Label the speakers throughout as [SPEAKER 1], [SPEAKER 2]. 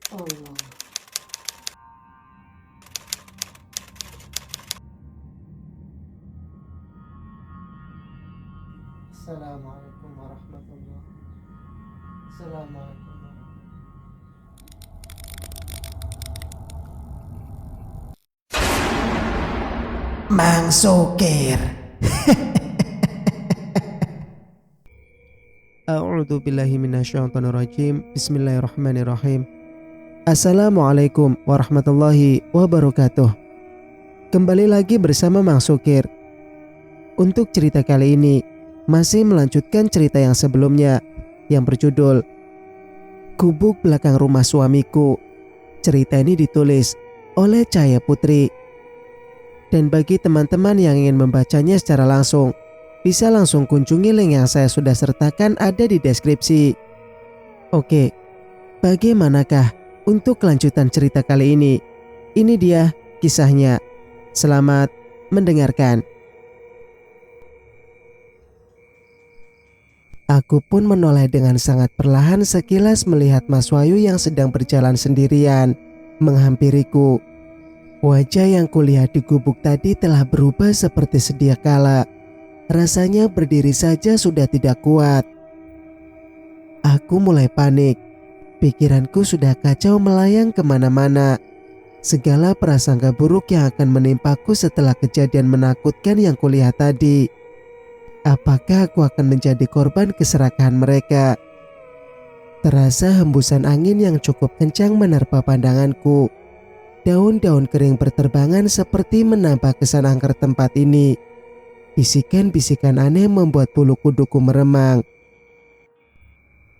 [SPEAKER 1] Allah. Assalamualaikum warahmatullahi. Assalamualaikum warahmatullahi. Mang Sukir. A'udzu billahi minasyaitonir rajim. Bismillahirrahmanirrahim. Assalamualaikum warahmatullahi wabarakatuh. Kembali lagi bersama Mang Sukir. Untuk cerita kali ini masih melanjutkan cerita yang sebelumnya yang berjudul Gubuk Belakang Rumah Suamiku. Cerita ini ditulis oleh Cahaya Putri. Dan bagi teman-teman yang ingin membacanya secara langsung, bisa langsung kunjungi link yang saya sudah sertakan ada di deskripsi. Oke, bagaimanakah untuk kelanjutan cerita kali ini? Ini dia kisahnya. Selamat mendengarkan. Aku pun menoleh dengan sangat perlahan sekilas melihat Mas Wahyu yang sedang berjalan sendirian menghampiriku. Wajah yang kulihat di gubuk tadi telah berubah seperti sedia kala. Rasanya berdiri saja sudah tidak kuat. Aku mulai panik. Pikiranku sudah kacau melayang kemana-mana. Segala prasangka buruk yang akan menimpaku setelah kejadian menakutkan yang kulihat tadi. Apakah aku akan menjadi korban keserakahan mereka? Terasa hembusan angin yang cukup kencang menerpa pandanganku. Daun-daun kering berterbangan seperti menambah kesan angker tempat ini. Bisikan-bisikan aneh membuat bulu kuduku meremang.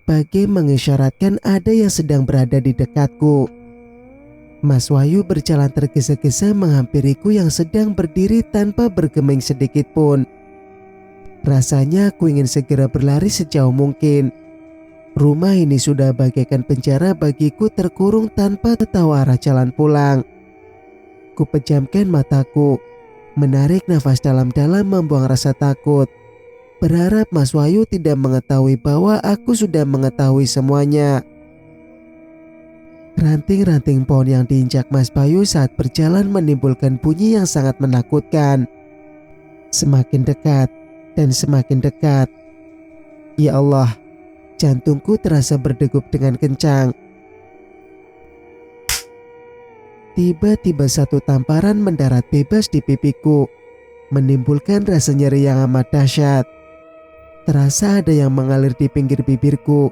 [SPEAKER 1] Bagai mengisyaratkan ada yang sedang berada di dekatku. Mas Wahyu berjalan tergesa-gesa menghampiriku yang sedang berdiri tanpa bergeming sedikit pun. Rasanya aku ingin segera berlari sejauh mungkin. Rumah ini sudah bagaikan penjara bagiku terkurung tanpa tahu arah jalan pulang. Ku pejamkan mataku, menarik nafas dalam-dalam membuang rasa takut. Berharap Mas Wahyu tidak mengetahui bahwa aku sudah mengetahui semuanya. Ranting-ranting pohon yang diinjak Mas Wahyu saat berjalan menimbulkan bunyi yang sangat menakutkan. Semakin dekat dan semakin dekat. Ya Allah, jantungku terasa berdegup dengan kencang. Tiba-tiba satu tamparan mendarat bebas di pipiku, menimbulkan rasa nyeri yang amat dahsyat. Terasa ada yang mengalir di pinggir bibirku.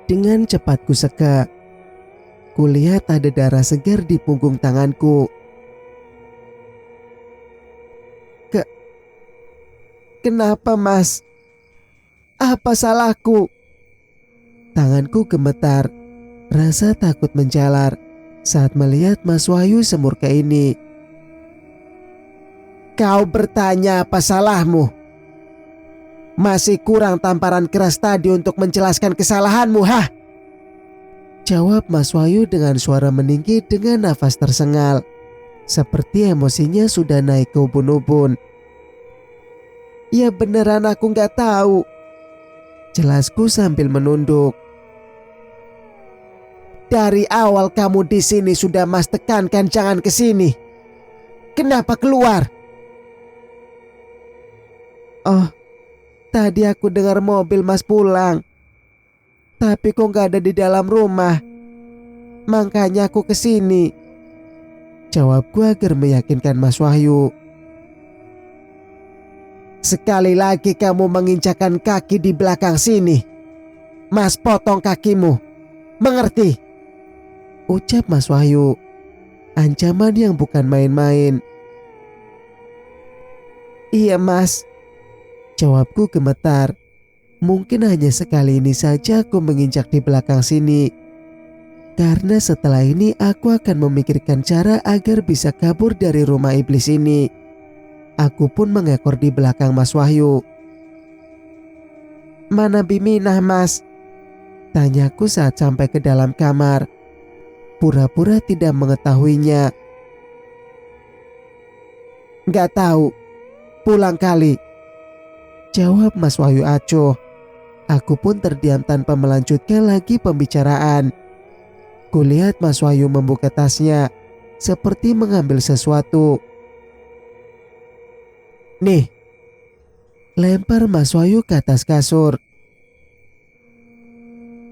[SPEAKER 1] Dengan cepat ku seka. Kulihat ada darah segar di punggung tanganku. Kenapa, Mas? Apa salahku? Tanganku gemetar. Rasa takut menjalar saat melihat Mas Wahyu semurka ini. Kau bertanya apa salahmu? Masih kurang tamparan keras tadi untuk menjelaskan kesalahanmu, hah? Jawab Mas Wahyu dengan suara meninggi dengan nafas tersengal. Seperti emosinya sudah naik ke ubun-ubun. Ya beneran aku gak tahu. Jelasku sambil menunduk. Dari awal kamu di sini sudah Mas tekankan jangan ke sini. Kenapa keluar? Oh, tadi aku dengar mobil Mas pulang. Tapi kok gak ada di dalam rumah. Makanya aku kesini. Jawabku agar meyakinkan Mas Wahyu. Sekali lagi kamu menginjakkan kaki di belakang sini, Mas potong kakimu. Mengerti? Ucap Mas Wahyu. Ancaman yang bukan main-main. Iya, Mas. Jawabku gemetar. Mungkin hanya sekali ini saja aku menginjak di belakang sini. Karena setelah ini aku akan memikirkan cara agar bisa kabur dari rumah iblis ini. Aku pun mengekor di belakang Mas Wahyu. Mana Biminah, Mas? Tanyaku saat sampai ke dalam kamar. Pura-pura tidak mengetahuinya. Gak tahu. Pulang kali. Jawab Mas Wahyu acuh. Aku pun terdiam tanpa melanjutkan lagi pembicaraan. Kulihat Mas Wahyu membuka tasnya, seperti mengambil sesuatu. "Nih," lempar Mas Wahyu ke atas kasur.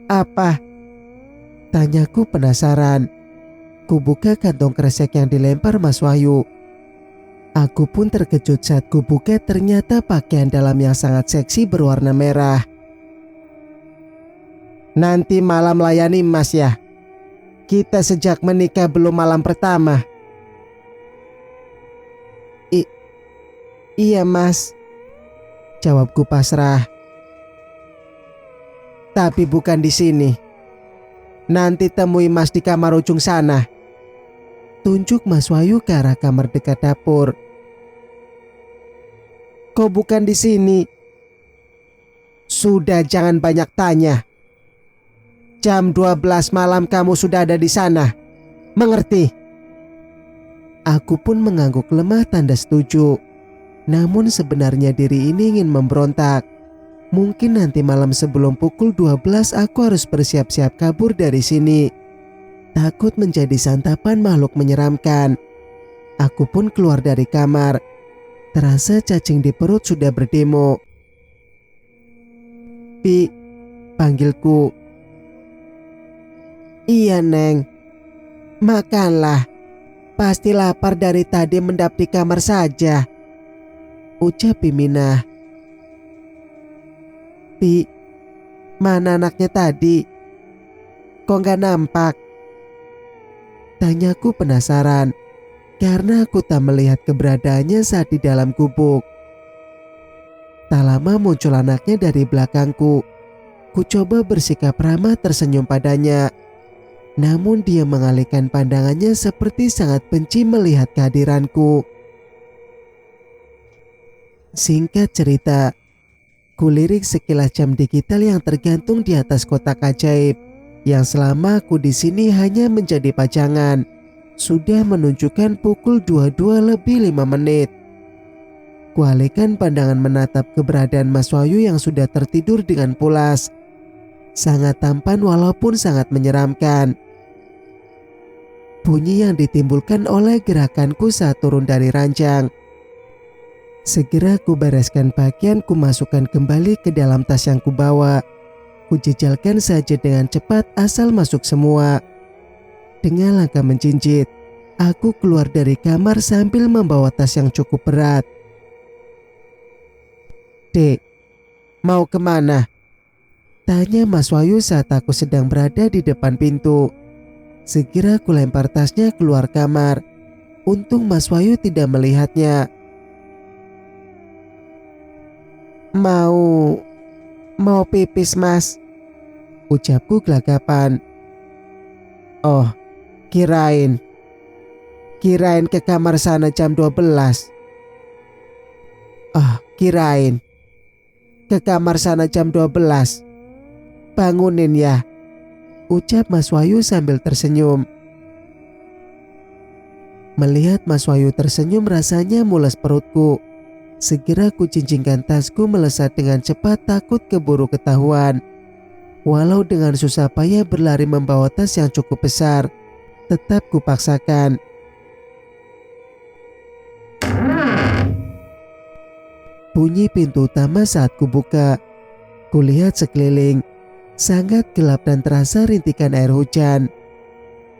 [SPEAKER 1] "Apa?" tanyaku penasaran. Kubuka kantong kresek yang dilempar Mas Wahyu. Aku pun terkejut saat kubuka ternyata pakaian dalam yang sangat seksi berwarna merah. "Nanti malam layani Mas ya. Kita sejak menikah belum malam pertama." "Iya Mas," jawabku pasrah. "Tapi bukan di sini. Nanti temui Mas di kamar ujung sana." Tunjuk Mas Wahyu ke arah kamar dekat dapur. "Kok bukan di sini?" "Sudah, jangan banyak tanya. Jam 12 malam kamu sudah ada di sana. Mengerti?" Aku pun mengangguk lemah tanda setuju. Namun sebenarnya diri ini ingin memberontak. Mungkin nanti malam sebelum pukul 12 aku harus bersiap-siap kabur dari sini. Takut menjadi santapan makhluk menyeramkan. Aku pun keluar dari kamar. Terasa cacing di perut sudah berdemo. "Pi," panggilku. "Iya Neng." "Makanlah. Pasti lapar dari tadi mendap di kamar saja," ucap Piminah. "Pi, mana anaknya tadi? Kok gak nampak?" tanyaku penasaran, karena aku tak melihat keberadaannya saat di dalam gubuk. Tak lama muncul anaknya dari belakangku. Ku coba bersikap ramah tersenyum padanya. Namun dia mengalihkan pandangannya seperti sangat benci melihat kehadiranku. Singkat cerita, kulirik sekilas jam digital yang tergantung di atas kotak ajaib, yang selama aku di sini hanya menjadi pajangan, sudah menunjukkan pukul 22:05. Kualihkan pandangan menatap keberadaan Mas Wahyu yang sudah tertidur dengan pulas. Sangat tampan walaupun sangat menyeramkan. Bunyi yang ditimbulkan oleh gerakanku saat turun dari ranjang. Segera ku bereskan pakaian, ku masukkan kembali ke dalam tas yang kubawa. Kujejalkan saja dengan cepat asal masuk semua. Dengan langkah menjinjit, aku keluar dari kamar sambil membawa tas yang cukup berat. "Dek, mau kemana?" tanya Mas Wahyu saat aku sedang berada di depan pintu. Segera ku lempar tasnya keluar kamar. Untung Mas Wahyu tidak melihatnya. Mau pipis Mas," ucapku gelagapan. "Oh, kirain ke kamar sana jam 12. Kirain ke kamar sana jam 12. Bangunin ya," ucap Mas Wahyu sambil tersenyum. Melihat Mas Wahyu tersenyum rasanya mules perutku. Segera ku cincingkan tasku melesat dengan cepat, takut keburu ketahuan. Walau dengan susah payah berlari membawa tas yang cukup besar, tetap kupaksakan. Bunyi pintu utama saat kubuka. Kulihat sekeliling, sangat gelap dan terasa rintikan air hujan.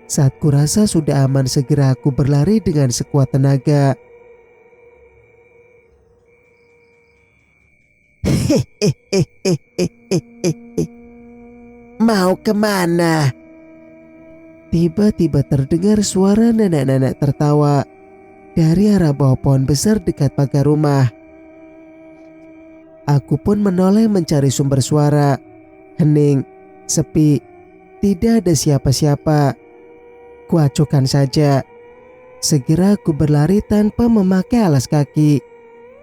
[SPEAKER 1] Saat kurasa sudah aman, segera aku berlari dengan sekuat tenaga. "Mau kemana?" Tiba-tiba terdengar suara nenek-nenek tertawa dari arah bawah pohon besar dekat pagar rumah. Aku pun menoleh mencari sumber suara. Hening, sepi, tidak ada siapa-siapa. Kuacukan saja. Segera aku berlari tanpa memakai alas kaki,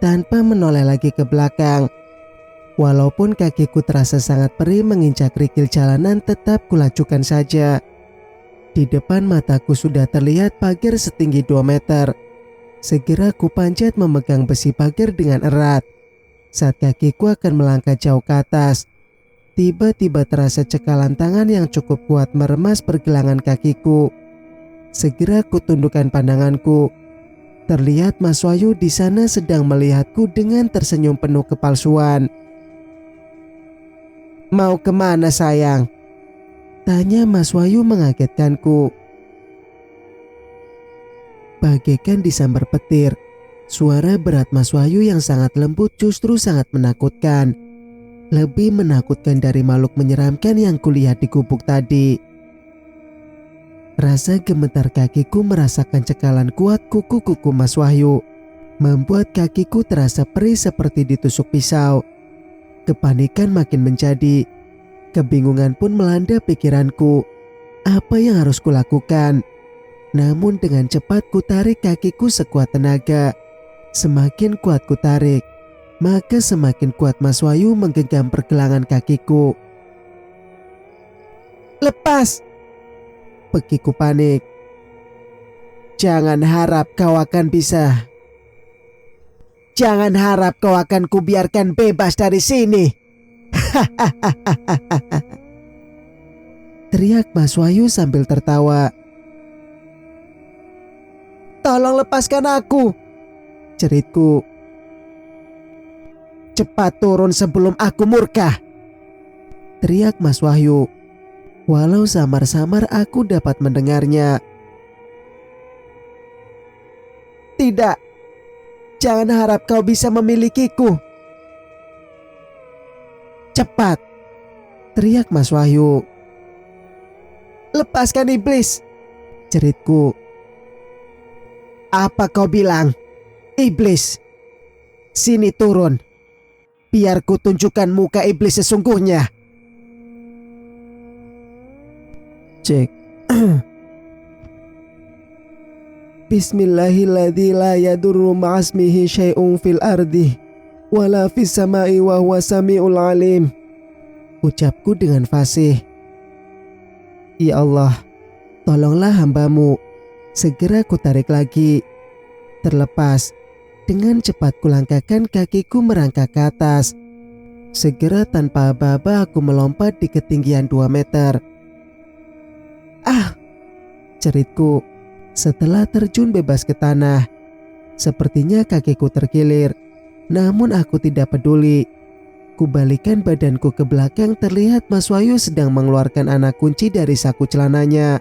[SPEAKER 1] tanpa menoleh lagi ke belakang. Walaupun kakiku terasa sangat perih menginjak kerikil jalanan, tetap kulajukan saja. Di depan mataku sudah terlihat pagar setinggi 2 meter. Segera ku panjat memegang besi pagar dengan erat. Saat kakiku akan melangkah jauh ke atas, Tiba-tiba terasa cekalan tangan yang cukup kuat meremas pergelangan kakiku. Segera kutundukkan pandanganku. Terlihat Mas Wahyu di sana sedang melihatku dengan tersenyum penuh kepalsuan. "Mau kemana sayang?" tanya Mas Wahyu mengagetkanku. Bagaikan disambar petir, suara berat Mas Wahyu yang sangat lembut justru sangat menakutkan. Lebih menakutkan dari makhluk menyeramkan yang kulihat di gubuk tadi. Rasa gemetar kakiku merasakan cekalan kuat kuku-kuku Mas Wahyu, membuat kakiku terasa perih seperti ditusuk pisau. Kepanikan makin menjadi. Kebingungan pun melanda pikiranku. Apa yang harus kulakukan? Namun dengan cepat ku tarik kakiku sekuat tenaga. Semakin kuat ku tarik, maka semakin kuat Mas Wahyu menggenggam pergelangan kakiku. "Lepas!" Pekiku panik. "Jangan harap kau akan bisa. Jangan harap kau akan kubiarkan bebas dari sini." Teriak Mas Wahyu sambil tertawa. "Tolong lepaskan aku," jeritku. "Cepat turun sebelum aku murka," teriak Mas Wahyu. Walau samar-samar aku dapat mendengarnya. "Tidak, jangan harap kau bisa memilikiku." "Cepat," teriak Mas Wahyu. "Lepaskan iblis," jeritku. "Apa kau bilang? Iblis? Sini turun, biar ku tunjukkan muka iblis sesungguhnya." Cek. "Bismillahilladzi la yadurru ma'asmihi syai'un fil ardi wala fis sama'i wa huwa sami'ul alim," ucapku dengan fasih. "Ya Allah, tolonglah hambamu." Segera ku tarik lagi. Terlepas. Dengan cepat kulangkahkan kakiku merangkak ke atas. Segera tanpa aba-aba aku melompat di ketinggian 2 meter. "Ah!" ceritku setelah terjun bebas ke tanah. Sepertinya kakiku terkilir, namun aku tidak peduli. Kubalikan badanku ke belakang, terlihat Mas Wahyu sedang mengeluarkan anak kunci dari saku celananya.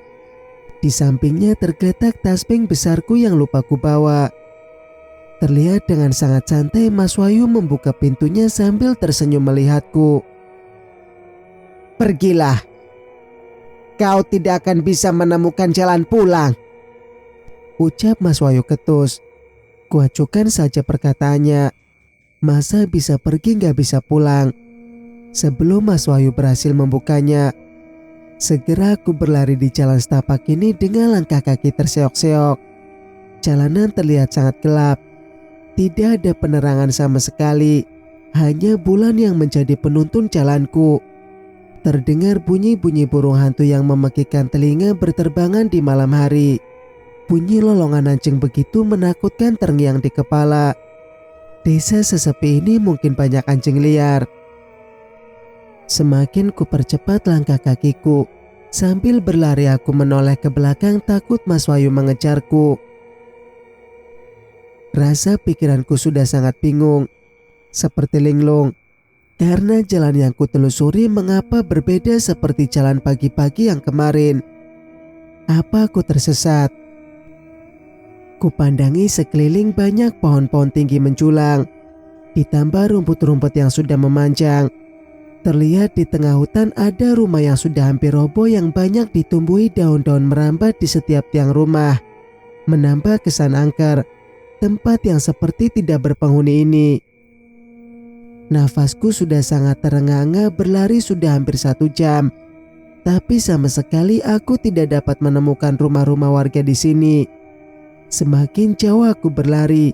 [SPEAKER 1] Di sampingnya tergeletak tasbih besarku yang lupa kubawa. Terlihat dengan sangat santai Mas Wahyu membuka pintunya sambil tersenyum melihatku. "Pergilah. Kau tidak akan bisa menemukan jalan pulang," ucap Mas Wahyu ketus. Kuacukan saja perkataannya. Masa bisa pergi gak bisa pulang? Sebelum Mas Wahyu berhasil membukanya, segera aku berlari di jalan setapak ini dengan langkah kaki terseok-seok. Jalanan terlihat sangat gelap. Tidak ada penerangan sama sekali. Hanya bulan yang menjadi penuntun jalanku. Terdengar bunyi-bunyi burung hantu yang memekikkan telinga berterbangan di malam hari. Bunyi lolongan anjing begitu menakutkan terngiang di kepala. Desa sesepi ini mungkin banyak anjing liar. Semakin ku percepat langkah kakiku. Sambil berlari aku menoleh ke belakang takut Mas Wahyu mengejarku. Rasa pikiranku sudah sangat bingung. Seperti linglung. Karena jalan yang kutelusuri mengapa berbeda seperti jalan pagi-pagi yang kemarin. Apa aku tersesat? Kupandangi sekeliling banyak pohon-pohon tinggi menjulang. Ditambah rumput-rumput yang sudah memanjang. Terlihat di tengah hutan ada rumah yang sudah hampir roboh yang banyak ditumbuhi daun-daun merambat di setiap tiang rumah. Menambah kesan angker. Tempat yang seperti tidak berpenghuni ini. Nafasku sudah sangat terengah-engah, berlari sudah hampir 1 jam. Tapi sama sekali aku tidak dapat menemukan rumah-rumah warga di sini. Semakin jauh aku berlari,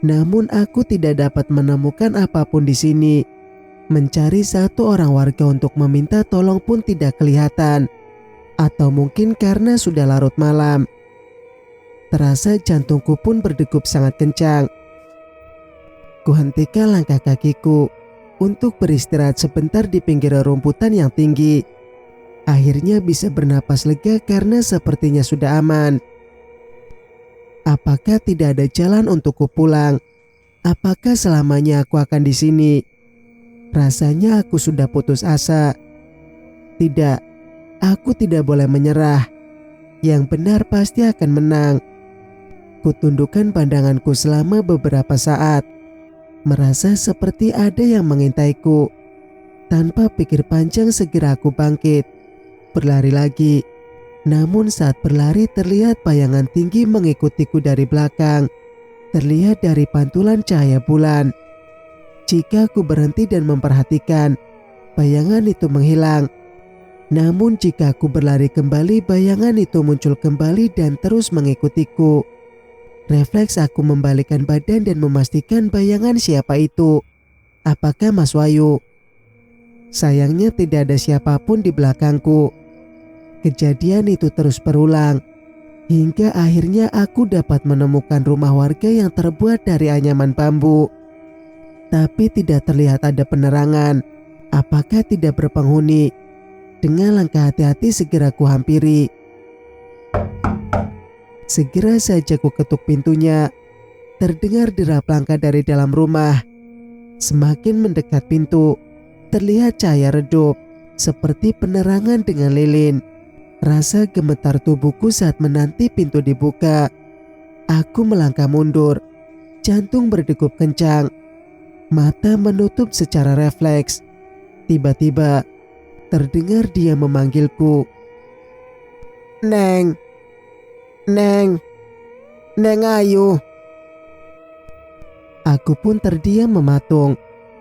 [SPEAKER 1] namun aku tidak dapat menemukan apapun di sini. Mencari satu orang warga untuk meminta tolong pun tidak kelihatan. Atau mungkin karena sudah larut malam. Terasa jantungku pun berdegup sangat kencang. Kuhentikan langkah kakiku. untuk beristirahat sebentar di pinggir rumputan yang tinggi. Akhirnya bisa bernapas lega karena sepertinya sudah aman. Apakah tidak ada jalan untukku pulang? Apakah selamanya aku akan di sini? Rasanya aku sudah putus asa. Tidak, aku tidak boleh menyerah. Yang benar pasti akan menang. Kutundukkan pandanganku selama beberapa saat, merasa seperti ada yang mengintaiku. Tanpa pikir panjang segera aku bangkit, berlari lagi. Namun saat berlari terlihat bayangan tinggi mengikutiku dari belakang. Terlihat dari pantulan cahaya bulan. Jika aku berhenti dan memperhatikan, bayangan itu menghilang. Namun jika aku berlari kembali, bayangan itu muncul kembali dan terus mengikutiku. Refleks aku membalikkan badan dan memastikan bayangan siapa itu. Apakah Mas Wahyu? Sayangnya tidak ada siapapun di belakangku. Kejadian itu terus berulang, hingga akhirnya aku dapat menemukan rumah warga yang terbuat dari anyaman bambu. Tapi tidak terlihat ada penerangan. Apakah tidak berpenghuni? Dengan langkah hati-hati segera ku hampiri. Segera saja ku ketuk pintunya. Terdengar derap langkah dari dalam rumah. Semakin mendekat pintu, terlihat cahaya redup, seperti penerangan dengan lilin. Rasa gemetar tubuhku saat menanti pintu dibuka. Aku melangkah mundur, jantung berdegup kencang. Mata menutup secara refleks. Tiba-tiba, terdengar dia memanggilku. Neng, Neng, Neng Ayu. Aku pun terdiam mematung.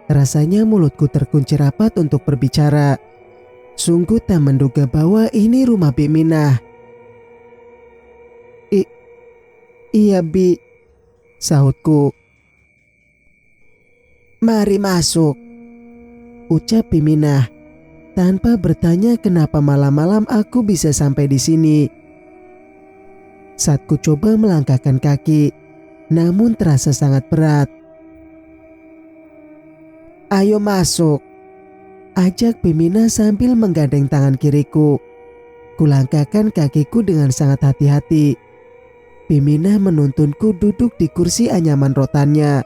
[SPEAKER 1] Rasanya mulutku terkunci rapat untuk berbicara. Sungguh tak menduga bahwa ini rumah Bi Minah. Iya Bi, sahutku. Mari masuk, ucap Bi Minah. Tanpa bertanya kenapa malam-malam aku bisa sampai di sini. Saat ku coba melangkahkan kaki, namun terasa sangat berat. Ayo masuk, ajak Bi Minah sambil menggandeng tangan kiriku. Kulangkahkan kakiku dengan sangat hati-hati. Bi Minah menuntunku duduk di kursi anyaman rotannya.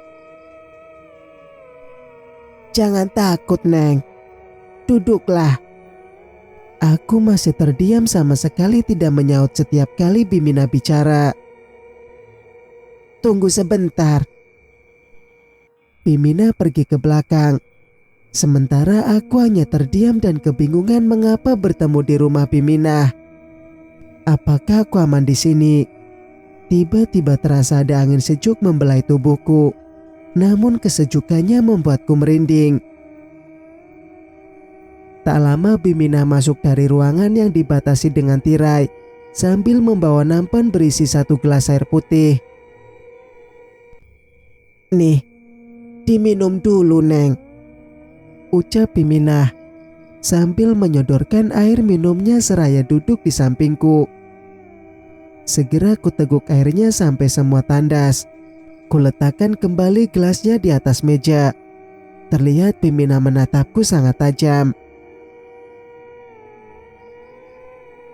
[SPEAKER 1] Jangan takut Neng, duduklah. Aku masih terdiam sama sekali tidak menyaut setiap kali Bi Minah bicara. Tunggu sebentar. Bi Minah pergi ke belakang. Sementara aku hanya terdiam dan kebingungan mengapa bertemu di rumah Bi Minah. Apakah aku aman di sini? Tiba-tiba terasa ada angin sejuk membelai tubuhku. Namun kesejukannya membuatku merinding. Tak lama Bi Minah masuk dari ruangan yang dibatasi dengan tirai sambil membawa nampan berisi 1 gelas air putih. Nih, diminum dulu Neng, ucap Bi Minah sambil menyodorkan air minumnya seraya duduk di sampingku. Segera ku teguk airnya sampai semua tandas. Kuletakkan kembali gelasnya di atas meja. Terlihat Bi Minah menatapku sangat tajam.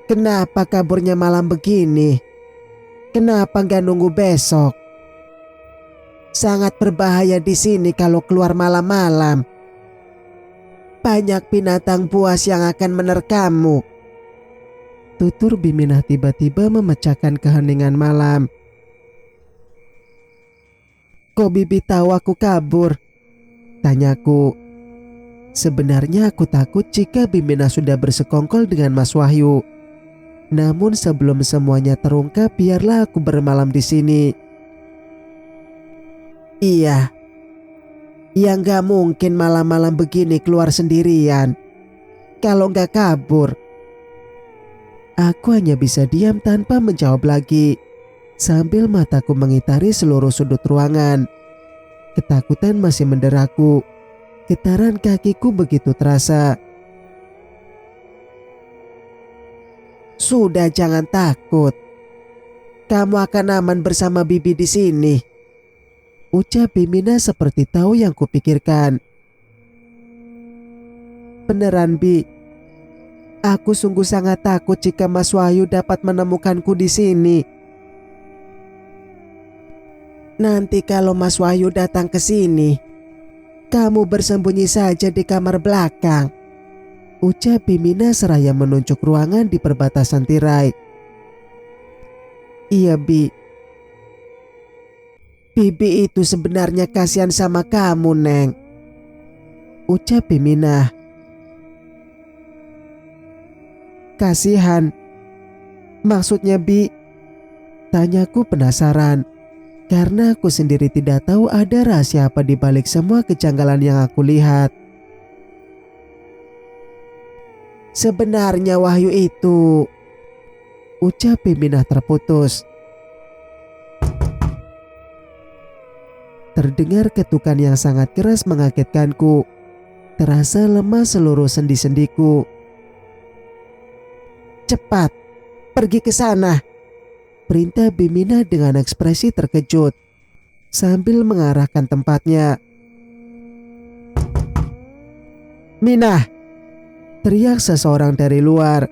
[SPEAKER 1] Kenapa kaburnya malam begini? Kenapa nggak nunggu besok? Sangat berbahaya di sini kalau keluar malam-malam. Banyak binatang buas yang akan menerkammu. Tutur Bi Minah tiba-tiba memecahkan keheningan malam. Kok Bibi tahu aku kabur? Tanyaku. Sebenarnya aku takut jika Bi Minah sudah bersekongkol dengan Mas Wahyu. Namun sebelum semuanya terungkap, biarlah aku bermalam di sini. Iya. Ya nggak mungkin malam-malam begini keluar sendirian. Kalau nggak kabur. Aku hanya bisa diam tanpa menjawab lagi. Sambil mataku mengitari seluruh sudut ruangan. Ketakutan masih menderaku. Getaran kakiku begitu terasa. Sudah, jangan takut. Kamu akan aman bersama Bibi di sini, ucap Bi Minah seperti tahu yang kupikirkan. Beneran, Bi. Aku sungguh sangat takut jika Mas Wahyu dapat menemukanku di sini. Nanti kalau Mas Wahyu datang ke sini, kamu bersembunyi saja di kamar belakang, ucap Bimina seraya menunjuk ruangan di perbatasan tirai. Iya, Bi. Bibi itu sebenarnya kasihan sama kamu, Neng, ucap Bimina. Kasihan? Maksudnya, Bi? Tanyaku penasaran, karena aku sendiri tidak tahu ada rahasia apa di balik semua kejanggalan yang aku lihat. Sebenarnya Wahyu itu, ucap Bimina terputus. Terdengar ketukan yang sangat keras mengagetkanku. Terasa lemah seluruh sendi-sendiku. Cepat, pergi ke sana, perintah Bimina dengan ekspresi terkejut sambil mengarahkan tempatnya. Mina, teriak seseorang dari luar.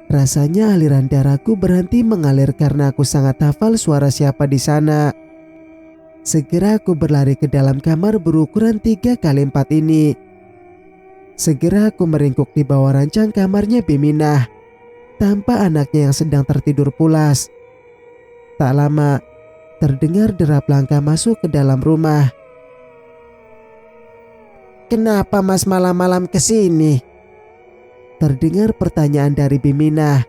[SPEAKER 1] Rasanya aliran darahku berhenti mengalir karena aku sangat hafal suara siapa di sana. Segera aku berlari ke dalam kamar berukuran 3x4 ini. Segera aku meringkuk di bawah rancang kamarnya Bimina, tanpa anaknya yang sedang tertidur pulas. Tak lama, terdengar derap langkah masuk ke dalam rumah. Kenapa Mas malam-malam kesini? Terdengar pertanyaan dari Bimina.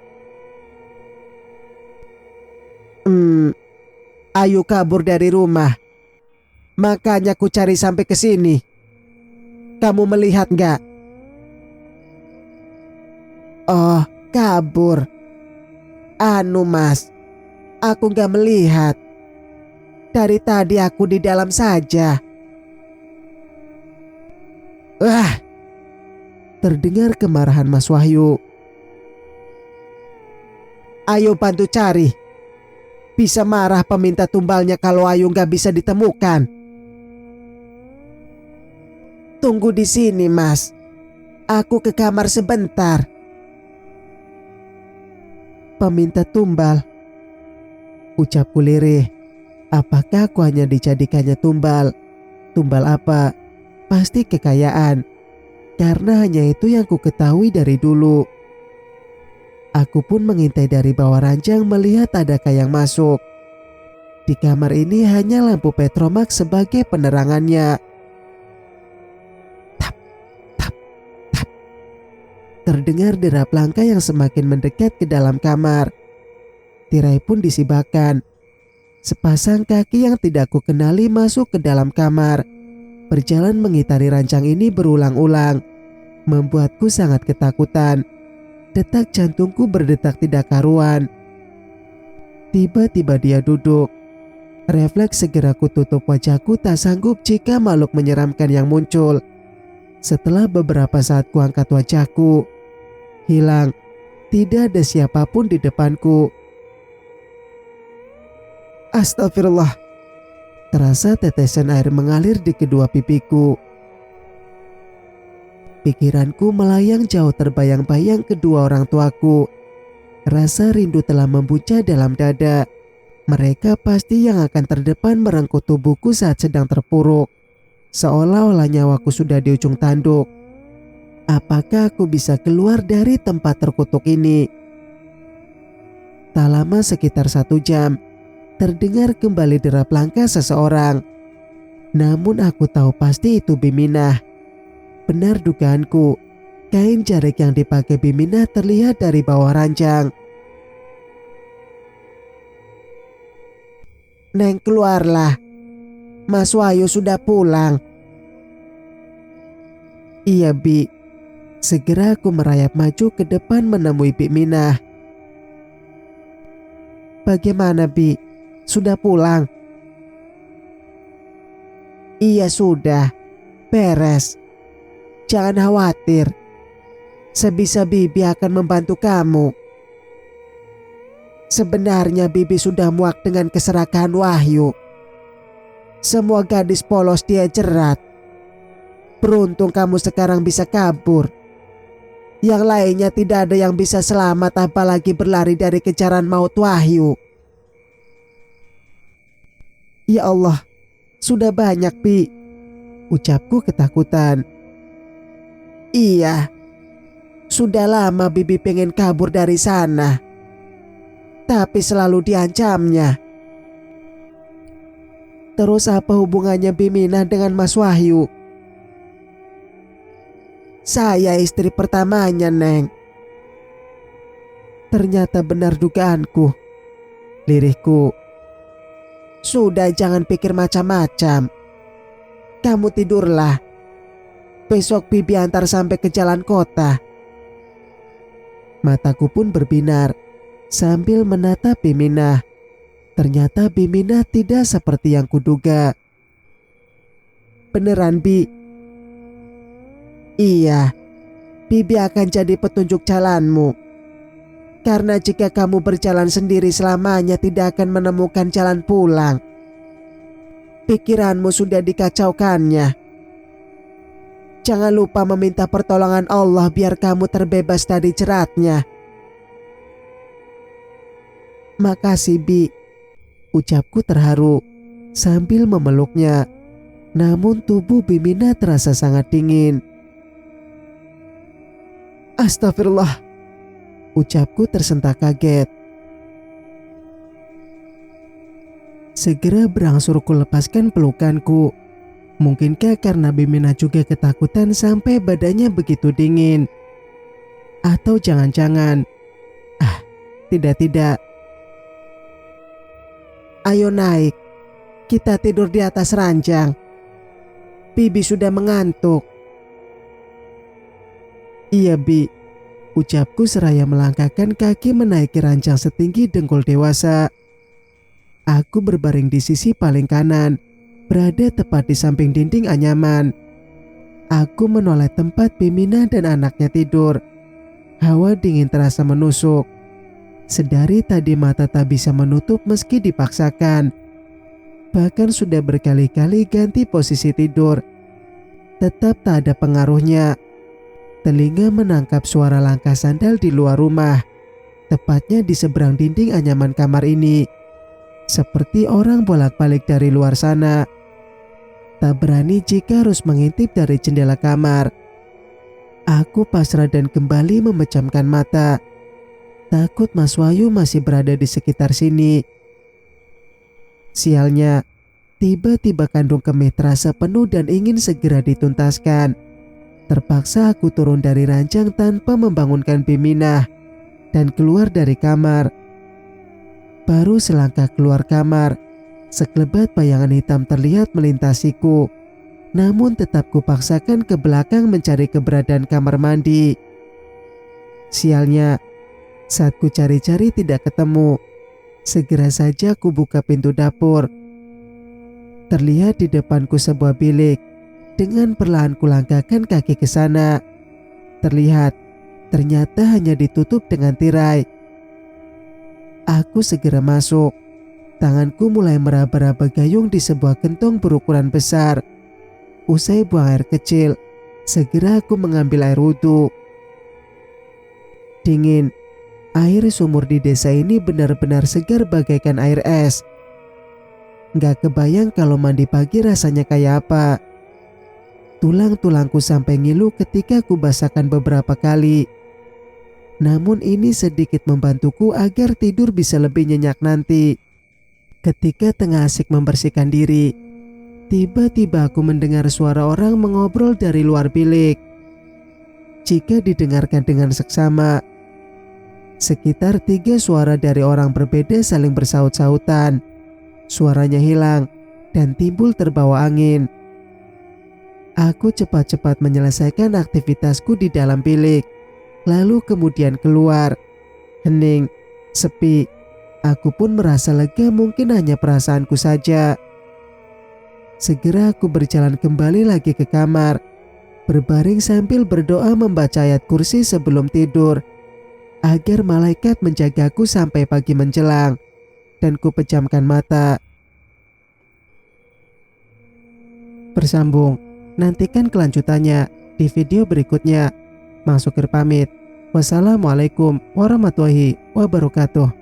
[SPEAKER 1] Ayu kabur dari rumah. Makanya ku cari sampai ke sini. Kamu melihat gak? Oh, kabur. Anu Mas, aku gak melihat. Dari tadi aku di dalam saja. Wah! Terdengar kemarahan Mas Wahyu. Ayo bantu cari. Bisa marah peminta tumbalnya kalau Ayu gak bisa ditemukan. Tunggu di sini Mas. Aku ke kamar sebentar. Peminta tumbal, ucapku lirih. Apakah aku hanya dijadikannya tumbal? Tumbal apa? Pasti kekayaan. Karena hanya itu yang ku ketahui dari dulu. Aku pun mengintai dari bawah ranjang melihat adakah yang masuk. Di kamar ini hanya lampu Petromax sebagai penerangannya. Tap, tap, tap. Terdengar derap langkah yang semakin mendekat ke dalam kamar. Tirai pun disibakan. Sepasang kaki yang tidak ku kenali masuk ke dalam kamar. Berjalan mengitari rancang ini berulang-ulang, membuatku sangat ketakutan. Detak jantungku berdetak tidak karuan. Tiba-tiba dia duduk. Refleks segera ku tutup wajahku tak sanggup jika makhluk menyeramkan yang muncul. Setelah beberapa saat ku angkat wajahku, hilang. Tidak ada siapapun di depanku. Astagfirullah. Terasa tetesan air mengalir di kedua pipiku. Pikiranku melayang jauh terbayang-bayang kedua orang tuaku. Rasa rindu telah membuncah dalam dada. Mereka pasti yang akan terdepan merengkuh tubuhku saat sedang terpuruk. Seolah-olah nyawaku sudah di ujung tanduk. Apakah aku bisa keluar dari tempat terkutuk ini? Tak lama sekitar 1 jam, terdengar kembali derap langkah seseorang. Namun aku tahu pasti itu Bimina. Benar dugaanku, kain jarik yang dipakai Bimina terlihat dari bawah ranjang. Neng, keluarlah. Mas Wahyu sudah pulang. Iya, Bi. Segera aku merayap maju ke depan menemui Bimina. Bagaimana, Bi? Sudah pulang? Iya sudah, beres. Jangan khawatir. Sebisa Bibi akan membantu kamu. Sebenarnya Bibi sudah muak dengan keserakahan Wahyu. Semua gadis polos dia jerat. Beruntung kamu sekarang bisa kabur. Yang lainnya tidak ada yang bisa selamat apalagi berlari dari kejaran maut Wahyu. Ya Allah, sudah banyak Bi, ucapku ketakutan. Iya, sudah lama Bibi pengen kabur dari sana, tapi selalu diancamnya. Terus apa hubungannya Bimina dengan Mas Wahyu? Saya istri pertamanya, Neng. Ternyata benar dugaanku, lirihku. Sudah, jangan pikir macam-macam. Kamu tidurlah. Besok Bibi antar sampai ke jalan kota. Mataku pun berbinar sambil menatap Bimina. Ternyata Bimina tidak seperti yang kuduga. Beneran, Bi? Iya, Bibi akan jadi petunjuk jalanmu. Karena jika kamu berjalan sendiri selamanya tidak akan menemukan jalan pulang. Pikiranmu sudah dikacaukannya. Jangan lupa meminta pertolongan Allah biar kamu terbebas dari jeratnya. Makasih Bi, ucapku terharu sambil memeluknya. Namun tubuh Bimina terasa sangat dingin. Astagfirullah, ucapku tersentak kaget. Segera berangsur kulepaskan pelukanku. Mungkinkah karena Bimina juga ketakutan sampai badannya begitu dingin? Atau jangan-jangan... tidak. Ayo naik, kita tidur di atas ranjang. Bibi sudah mengantuk. Iya Bi, ucapku seraya melangkahkan kaki menaiki ranjang setinggi dengkul dewasa. Aku berbaring di sisi paling kanan, berada tepat di samping dinding anyaman. Aku menoleh tempat Bimina dan anaknya tidur. Hawa dingin terasa menusuk. Sedari tadi mata tak bisa menutup meski dipaksakan. Bahkan sudah berkali-kali ganti posisi tidur. Tetap tak ada pengaruhnya. Telinga menangkap suara langkah sandal di luar rumah, tepatnya di seberang dinding anyaman kamar ini. Seperti orang bolak-balik dari luar sana. Tak berani jika harus mengintip dari jendela kamar. Aku pasrah dan kembali memejamkan mata. Takut Mas Wahyu masih berada di sekitar sini. Sialnya, tiba-tiba kandung kemih terasa penuh dan ingin segera dituntaskan. Terpaksa aku turun dari ranjang tanpa membangunkan Bimina dan keluar dari kamar. Baru selangkah keluar kamar, sekelebat bayangan hitam terlihat melintasiku. Namun tetap kupaksakan ke belakang mencari keberadaan kamar mandi. Sialnya, saat ku cari-cari tidak ketemu. Segera saja ku buka pintu dapur. Terlihat di depanku sebuah bilik. Dengan perlahan kulangkahkan kaki ke sana. Terlihat, ternyata hanya ditutup dengan tirai. Aku segera masuk. Tanganku mulai meraba-raba gayung di sebuah gentong berukuran besar. Usai buang air kecil, segera aku mengambil air wudhu. Dingin, air sumur di desa ini benar-benar segar bagaikan air es. Gak kebayang kalau mandi pagi rasanya kayak apa. Tulang-tulangku sampai ngilu ketika ku basahkan beberapa kali. Namun ini sedikit membantuku agar tidur bisa lebih nyenyak nanti. Ketika tengah asik membersihkan diri, tiba-tiba aku mendengar suara orang mengobrol dari luar bilik. Jika didengarkan dengan seksama, sekitar 3 suara dari orang berbeda saling bersaut-sautan. Suaranya hilang dan timbul terbawa angin. Aku cepat-cepat menyelesaikan aktivitasku di dalam bilik, lalu kemudian keluar. Hening, sepi. Aku pun merasa lega, mungkin hanya perasaanku saja. Segera aku berjalan kembali lagi ke kamar, berbaring sambil berdoa membaca ayat kursi sebelum tidur, agar malaikat menjagaku sampai pagi menjelang. Dan ku pejamkan mata. Bersambung. Nantikan kelanjutannya di video berikutnya. Mang Sukir pamit. Wassalamualaikum warahmatullahi wabarakatuh.